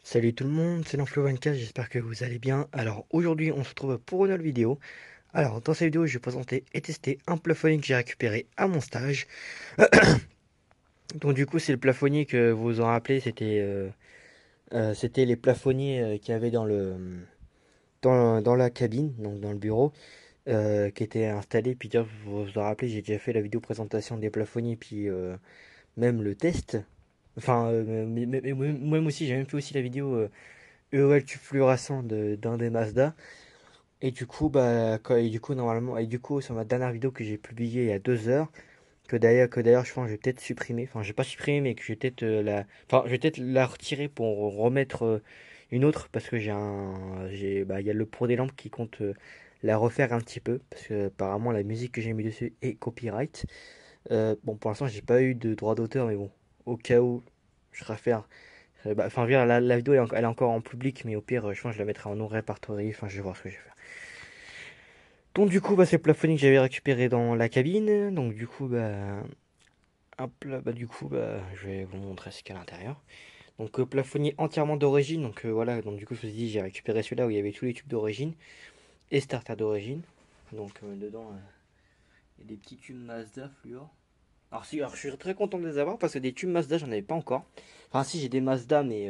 Salut tout le monde, c'est l'Enflo24, j'espère que vous allez bien. Alors aujourd'hui on se retrouve pour une nouvelle vidéo. Alors dans cette vidéo je vais présenter et tester un plafonnier que j'ai récupéré à mon stage. Donc du coup c'est le plafonnier que vous vous en rappelez, c'était les plafonniers qu'il y avait dans la cabine, donc dans le bureau, qui étaient installés. Puis déjà, vous vous en rappelez, j'ai déjà fait la vidéo présentation des plafonniers, puis même le test. Enfin, moi aussi j'ai même fait aussi la vidéo EOL tube fluorescent d'un des Mazda. Et du coup, normalement, et du coup, sur ma dernière vidéo que j'ai publiée il y a 2 heures, que d'ailleurs, je pense que je vais peut-être supprimer. Enfin, je vais pas supprimer, mais que je vais peut-être enfin, je vais peut-être la retirer pour remettre une autre, parce que il y a le pro des lampes qui compte la refaire un petit peu, parce que apparemment la musique que j'ai mis dessus est copyright. Bon, pour l'instant, j'ai pas eu de droit d'auteur, mais bon, au cas où, je préfère. Enfin, je veux dire, la vidéo elle est encore en public, mais au pire, je pense que je la mettrai en non répertorié. Enfin, je vais voir ce que je vais faire. Donc du coup, c'est le plafonnier que j'avais récupéré dans la cabine. Donc du coup, hop là, je vais vous montrer ce qu'il y a à l'intérieur. Donc plafonnier entièrement d'origine. Donc voilà, donc du coup, je vous ai dit, j'ai récupéré celui-là où il y avait tous les tubes d'origine et starter d'origine. Donc dedans, il y a des petits tubes Mazda fluor. Alors je suis très content de les avoir parce que des tubes Mazda, j'en avais pas encore. Enfin si, j'ai des Mazda, mais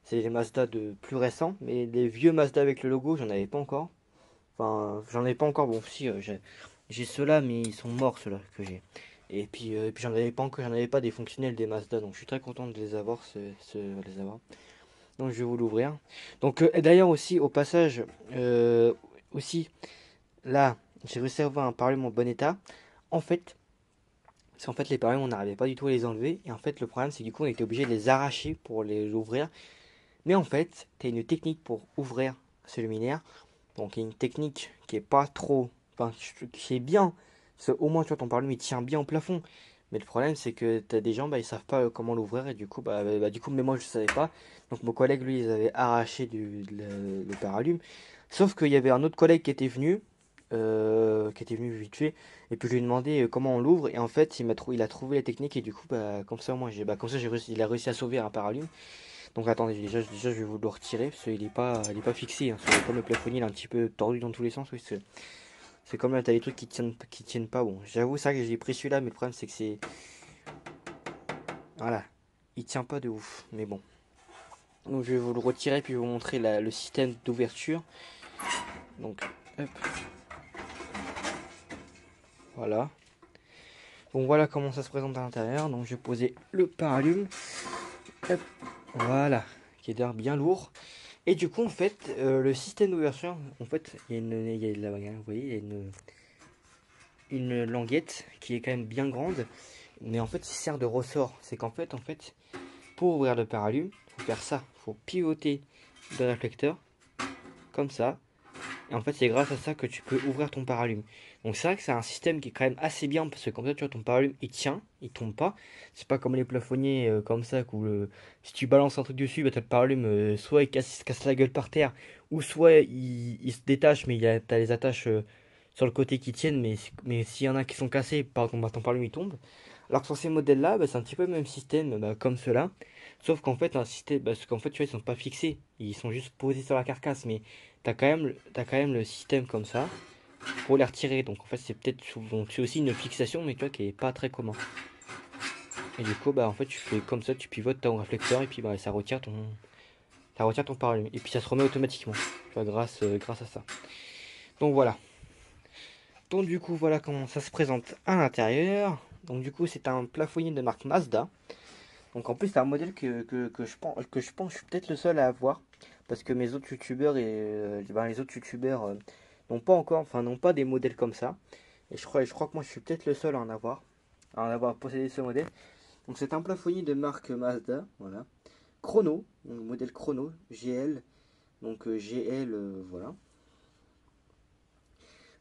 c'est les Mazda de plus récents. Mais les vieux Mazda avec le logo, j'en avais pas encore. Enfin, j'en ai pas encore. Bon, si, j'ai ceux-là, mais ils sont morts, ceux-là que j'ai. Et puis j'en avais pas encore, j'en avais pas des fonctionnels des Mazda, donc je suis très content de les avoir, les avoir. Donc je vais vous l'ouvrir. Donc et d'ailleurs aussi, au passage, aussi, là, j'ai réussi à avoir un parlement en bon état. En fait, c'est en fait les parlements, on n'arrivait pas du tout à les enlever. Et en fait, le problème, c'est que du coup, on était obligé de les arracher pour les ouvrir. Mais en fait, tu as une technique pour ouvrir ce luminaire. Donc il y a une technique qui est pas trop, enfin, qui est bien. Au moins, tu vois, ton parlement il tient bien au plafond. Mais le problème, c'est que tu as des gens, ils savent pas comment l'ouvrir et du coup, mais moi je savais pas. Donc mon collègue, lui, ils avaient arraché le paralume. Sauf qu'il y avait un autre collègue qui était venu vite fait. Et puis je lui ai demandé comment on l'ouvre et en fait, il a trouvé la technique et du coup, comme ça, comme ça, il a réussi à sauver un paralume. Donc attendez, déjà je vais vous le retirer parce qu'il est pas fixé, hein. Comme le plafonnier il est un petit peu tordu dans tous les sens. Oui, c'est comme là, t'as des trucs qui tiennent pas. Bon, j'avoue ça que j'ai pris celui-là, mais le problème c'est que voilà, il tient pas de ouf. Mais bon, donc je vais vous le retirer puis vous montrer le système d'ouverture. Donc, hop, voilà. Donc voilà comment ça se présente à l'intérieur. Donc je vais poser le paralume. Hop, voilà, qui est d'ailleurs bien lourd. Et du coup, en fait, le système d'ouverture, en fait, il y a là, vous voyez, il y a une languette qui est quand même bien grande, mais en fait, il sert de ressort. C'est qu'en fait, pour ouvrir le paralume, il faut faire ça. Il faut pivoter le réflecteur, comme ça. Et en fait, c'est grâce à ça que tu peux ouvrir ton paralume. Donc c'est vrai que c'est un système qui est quand même assez bien, parce que comme ça, tu vois, ton paralume, il tient, il tombe pas. C'est pas comme les plafonniers comme ça, où si tu balances un truc dessus, bah, t'as le paralume, soit il se casse la gueule par terre, ou soit il se détache, mais t'as les attaches sur le côté qui tiennent, mais s'il y en a qui sont cassés, par exemple, bah, ton paralume, il tombe. Alors que sur ces modèles-là, c'est un petit peu le même système comme ceux-là. Sauf qu'en fait, un système, parce qu'en fait, tu vois, ils sont pas fixés. Ils sont juste posés sur la carcasse. Mais t'as quand même le système comme ça pour les retirer. Donc en fait, c'est peut-être souvent, c'est aussi une fixation, mais tu vois, qui est pas très commun. Et du coup, en fait, tu fais comme ça, tu pivotes ton réflecteur et puis ça retire ton paralume. Et puis ça se remet automatiquement. Tu vois, grâce à ça. Donc voilà. Donc du coup, voilà comment ça se présente à l'intérieur. Donc du coup, c'est un plafonnier de marque Mazda. Donc en plus c'est un modèle que je suis peut-être le seul à avoir parce que mes autres youtubeurs les autres youtubeurs n'ont pas encore, enfin n'ont pas des modèles comme ça. Et je crois que moi je suis peut-être le seul à en avoir possédé ce modèle. Donc c'est un plafonnier de marque Mazda, voilà. Chrono, donc modèle Chrono, GL, donc GL, voilà.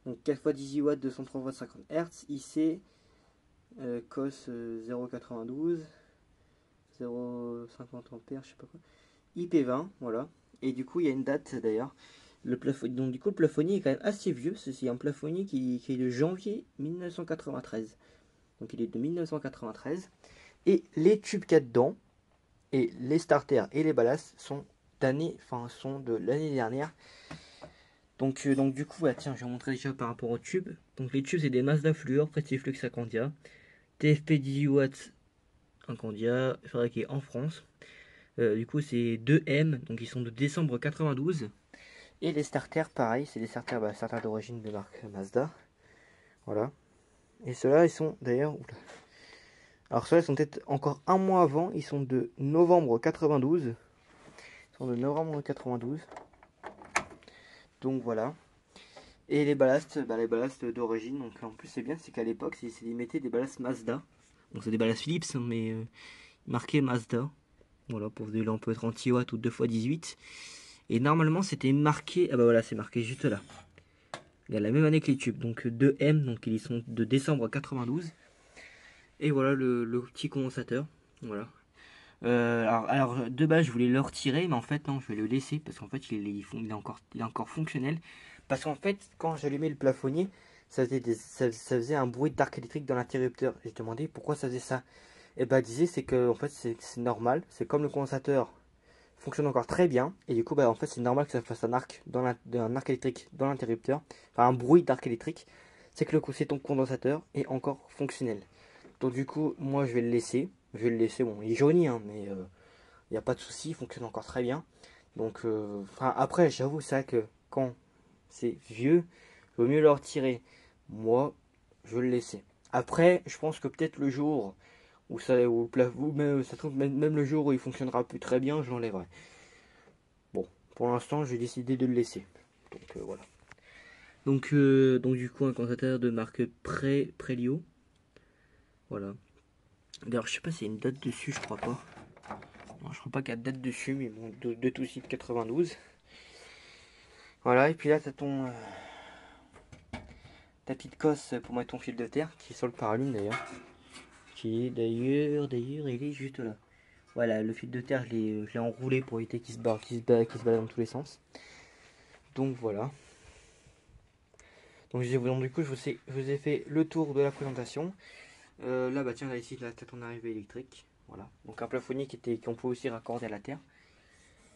Donc 4 x 18 watts, 203 watts, 50 Hz, IC, COS 0,92, 0,50 ampères, je sais pas quoi. IP20, voilà. Et du coup, il y a une date d'ailleurs. Donc, du coup, le plafonnier est quand même assez vieux. C'est un plafonnier qui est de janvier 1993. Donc, il est de 1993. Et les tubes qu'il y a dedans, Et les starters et les ballasts sont sont de l'année dernière. Donc du coup, bah, tiens, je vais vous montrer déjà par rapport aux tubes. Donc les tubes, c'est des Mazda Fluor, Prestiflux Acandia, TFP 18 watts Acandia, fabriqué en France. Du coup, c'est 2M, donc ils sont de décembre 92. Et les starters, pareil, c'est des starters, starters d'origine de marque Mazda. Voilà. Et ceux-là, ils sont d'ailleurs. Alors ceux-là, ils sont peut-être encore un mois avant. Ils sont de novembre 92. Ils sont de novembre 92. Donc voilà. Et les ballasts d'origine. Donc en plus, c'est bien, c'est qu'à l'époque, ils mettaient des ballasts Mazda. Donc c'est des ballasts Philips, hein, mais marqué Mazda. Voilà, pour des lampes 30 watts ou 2x18. Et normalement, c'était marqué. Ah bah voilà, c'est marqué juste là. Il y a la même année que les tubes. Donc 2M, donc ils sont de décembre 92. Et voilà le petit condensateur. Voilà. Alors, de base je voulais le retirer, mais en fait non, je vais le laisser parce qu'en fait il est encore fonctionnel. Parce qu'en fait, quand j'allumais le plafonnier, ça faisait un bruit d'arc électrique dans l'interrupteur. J'ai demandé pourquoi ça faisait ça. Et bah, disait c'est que en fait c'est normal, c'est comme le condensateur fonctionne encore très bien, et du coup bah en fait c'est normal que ça fasse un arc un arc électrique dans l'interrupteur, enfin un bruit d'arc électrique. C'est que c'est ton condensateur est encore fonctionnel. Donc du coup, moi je vais le laisser. Je vais le laisser, bon, il est jauni, hein, mais il n'y a pas de souci, il fonctionne encore très bien. Donc, après, j'avoue, c'est vrai que quand c'est vieux, il vaut mieux le retirer. Moi, je vais le laisser. Après, je pense que peut-être le jour où même le jour où il fonctionnera plus très bien, je l'enlèverai. Bon, pour l'instant, j'ai décidé de le laisser. Donc voilà. Donc du coup, un condensateur de marque Prelio. Voilà. D'ailleurs, je sais pas s'il y a une date dessus, je crois pas. Non, je crois pas qu'il y a de date dessus, mais bon, de tout site 92. Voilà, et puis là, t'as ta petite cosse pour mettre ton fil de terre, qui est sur le paralume d'ailleurs. Qui est d'ailleurs, il est juste là. Voilà, le fil de terre, je l'ai enroulé pour éviter qu'il se balade dans tous les sens. Donc voilà. Donc du coup, je vous ai fait le tour de la présentation. Là, bah tiens, là ici, là, t'as ton arrivée électrique. Voilà. Donc un plafonnier qu'on peut aussi raccorder à la terre.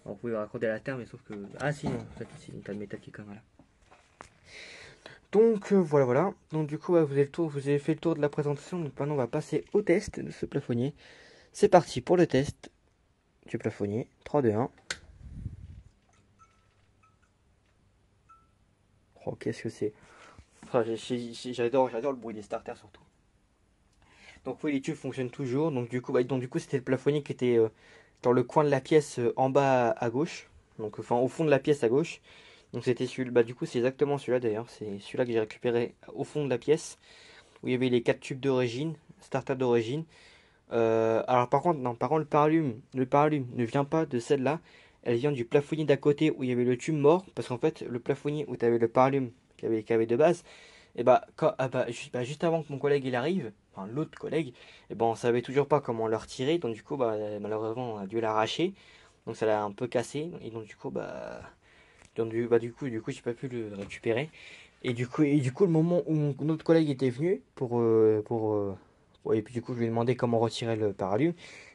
On pouvait raccorder à la terre, mais sauf que. Ah si, non, en fait, c'est une tas de métal qui est quand même là. Donc voilà. Donc du coup, vous avez fait le tour de la présentation. Donc maintenant, on va passer au test de ce plafonnier. C'est parti pour le test du plafonnier. 3, 2, 1. Oh, qu'est-ce que c'est? Enfin, j'adore le bruit des starters surtout. Donc oui, les tubes fonctionnent toujours. Donc du coup, c'était le plafonnier qui était dans le coin de la pièce en bas à gauche. Donc enfin au fond de la pièce à gauche. Donc c'était celui, bah du coup c'est exactement celui-là d'ailleurs. C'est celui-là que j'ai récupéré au fond de la pièce où il y avait les 4 tubes d'origine, starter d'origine. Alors par contre, non, par contre le paralume ne vient pas de celle-là. Elle vient du plafonnier d'à côté où il y avait le tube mort. Parce qu'en fait, le plafonnier où tu avais le paralume qui avait de base, et juste avant que mon collègue il arrive, enfin l'autre collègue, et ben on savait toujours pas comment le retirer. Donc du coup, malheureusement, on a dû l'arracher. Donc ça l'a un peu cassé. Et donc du coup, j'ai pas pu le récupérer. Et du coup, le moment où mon autre collègue était venu et puis du coup, je lui ai demandé comment retirer le paralume.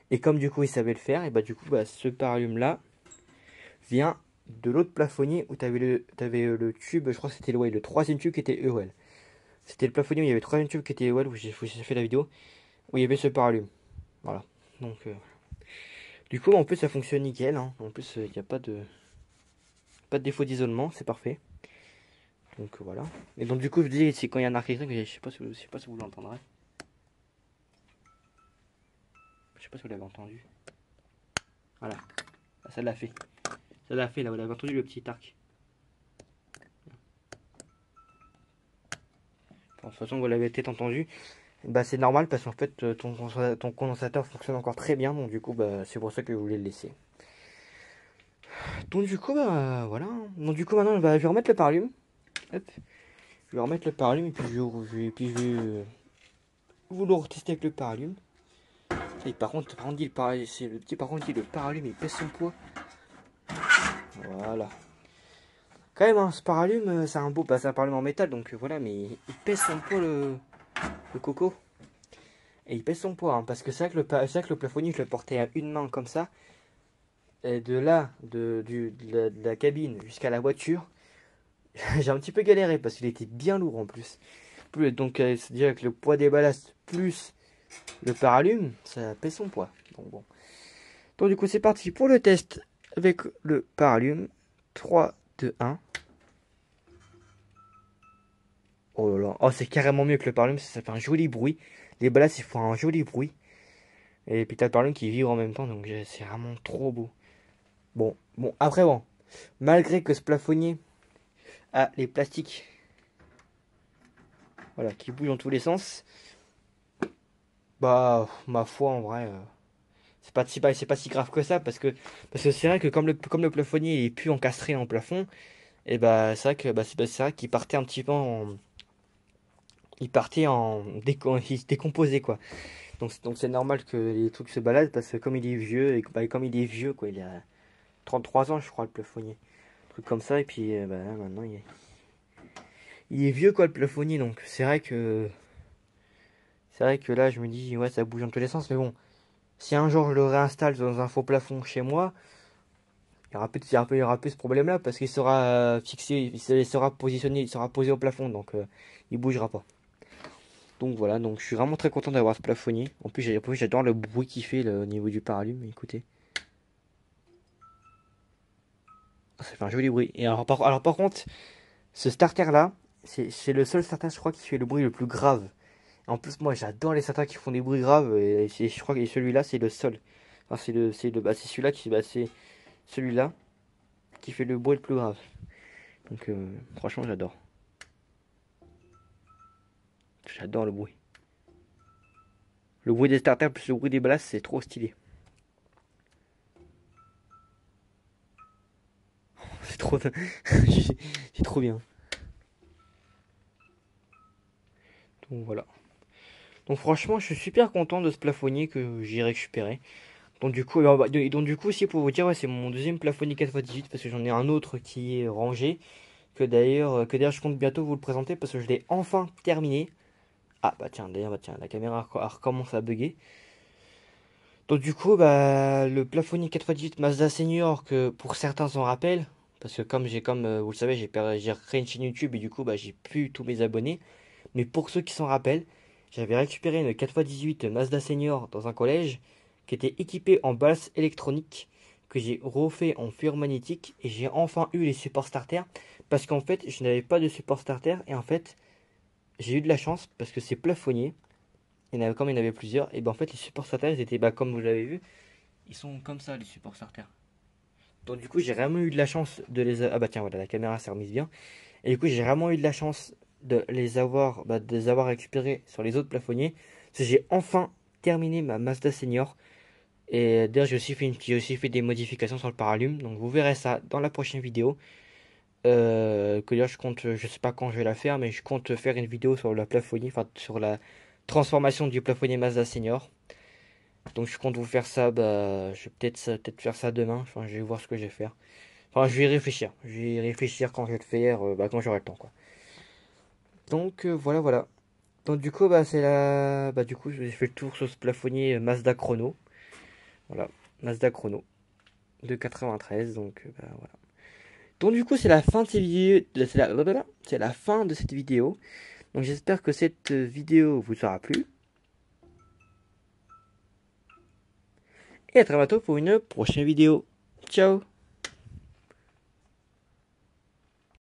Et comme du coup, il savait le faire, et bah du coup, ce paralume-là vient de l'autre plafonnier où t'avais le tube, je crois que c'était le troisième tube qui était EOL. C'était le plafonnier où il y avait le troisième tube qui était EOL, où j'ai fait la vidéo, où il y avait ce paralume. Voilà. Donc, du coup, en plus, ça fonctionne nickel, hein. En plus, il n'y a pas de défaut d'isolement, c'est parfait. Donc voilà. Et donc du coup je dis c'est quand il y a un arc électrique, je sais pas si vous l'entendrez. Je sais pas si vous l'avez entendu. Voilà. Ah, ça l'a fait. Ça l'a fait là, vous l'avez entendu le petit arc. Bon, de toute façon vous l'avez peut-être entendu. Bah c'est normal parce qu'en fait ton condensateur fonctionne encore très bien, donc du coup c'est pour ça que je voulais le laisser. Donc du coup voilà. Donc du coup maintenant je vais remettre le paralume. Hop. Je vais remettre le paralume et puis je vais vous le retester avec le paralume. Et par contre, le paralume il pèse son poids. Voilà. Quand même, hein, ce paralume, c'est un paralume en métal, donc voilà, mais il pèse son poids le coco. Et il pèse son poids, hein, parce que c'est vrai que le plafonnier, je le portais à une main comme ça. Et de là, de la cabine jusqu'à la voiture, j'ai un petit peu galéré parce qu'il était bien lourd en plus. Donc, c'est-à-dire avec le poids des ballasts plus le paralume, ça pèse son poids. Donc, bon. Donc, du coup, c'est parti pour le test avec le paralume. 3, 2, 1. Oh là là. Oh, c'est carrément mieux que le paralume, ça fait un joli bruit. Les ballasts, ils font un joli bruit. Et puis, t'as le paralume qui vibre en même temps, donc c'est vraiment trop beau. Bon, après, bon. Malgré que ce plafonnier a les plastiques, voilà, qui bougent dans tous les sens, bah, ma foi, en vrai, c'est pas si grave que ça, parce que c'est vrai que comme le plafonnier est plus encastré en plafond, et bah, c'est vrai que, c'est vrai qu'il partait un petit peu il partait il se décomposait, quoi. Donc c'est normal que les trucs se baladent, parce que comme il est vieux, comme il est vieux, quoi, il a 33 ans, je crois, le plafonnier. Un truc comme ça, et puis, bah, là, maintenant, il est vieux, quoi, le plafonnier, donc c'est vrai que là, je me dis, ouais, ça bouge dans tous les sens, mais bon, si un jour je le réinstalle dans un faux plafond chez moi, il y aura plus ce problème-là parce qu'il sera fixé, il sera positionné, il sera posé au plafond, donc il bougera pas. Donc voilà, donc je suis vraiment très content d'avoir ce plafonnier. En plus, j'adore le bruit qu'il fait au niveau du paralume. Écoutez, ça fait un joli bruit. Et alors par contre, ce starter-là, c'est le seul starter, je crois, qui fait le bruit le plus grave. En plus, moi, j'adore les starters qui font des bruits graves. Je crois que celui-là, c'est le seul. Enfin, c'est celui-là c'est celui-là qui fait le bruit le plus grave. Donc, franchement, j'adore. J'adore le bruit. Le bruit des starters plus le bruit des blasts, c'est trop stylé. C'est trop, c'est trop bien. Donc voilà. Donc franchement, je suis super content de ce plafonnier que j'ai récupéré. Donc du coup, aussi pour vous dire, ouais, c'est mon deuxième plafonnier 4x18 parce que j'en ai un autre qui est rangé que d'ailleurs je compte bientôt vous le présenter parce que je l'ai enfin terminé. Ah bah tiens, d'ailleurs la caméra recommence à bugger. Donc du coup, bah le plafonnier 4x18 Mazda Senior que pour certains s'en rappellent parce que comme vous le savez, j'ai créé une chaîne YouTube et du coup, bah j'ai plus tous mes abonnés. Mais pour ceux qui s'en rappellent, j'avais récupéré une 4x18 Mazda Senior dans un collège qui était équipée en balance électronique que j'ai refait en fur magnétique et j'ai enfin eu les supports starter parce qu'en fait je n'avais pas de support starter et en fait j'ai eu de la chance parce que c'est plafonnier, comme il y en avait plusieurs et ben en fait les supports starter ils étaient comme vous l'avez vu, ils sont comme ça les supports starter. Donc du coup j'ai vraiment eu de la chance de ah bah tiens voilà la caméra s'est remise bien. Et du coup, j'ai vraiment eu de la chance de les avoir récupérés sur les autres plafonniers. Parce que j'ai enfin terminé ma Mazda Senior. Et d'ailleurs, j'ai aussi fait des modifications sur le paralume. Donc vous verrez ça dans la prochaine vidéo. Que d'ailleurs, je sais pas quand je vais la faire, mais je compte faire une vidéo sur la plafonnier, enfin sur la transformation du plafonnier Mazda Senior. Donc je compte vous faire ça, je vais peut-être faire ça demain. Enfin, je vais voir ce que je vais faire. Enfin, je vais y réfléchir. Je vais y réfléchir quand je vais le faire, quand j'aurai le temps, quoi. Donc voilà. Donc du coup du coup j'ai fait le tour sur ce plafonnier Mazda Chrono. Voilà, Mazda Chrono de 93 voilà. Donc du coup c'est la fin de cette vidéo, c'est la fin de cette vidéo. Donc j'espère que cette vidéo vous aura plu et à très bientôt pour une prochaine vidéo. Ciao.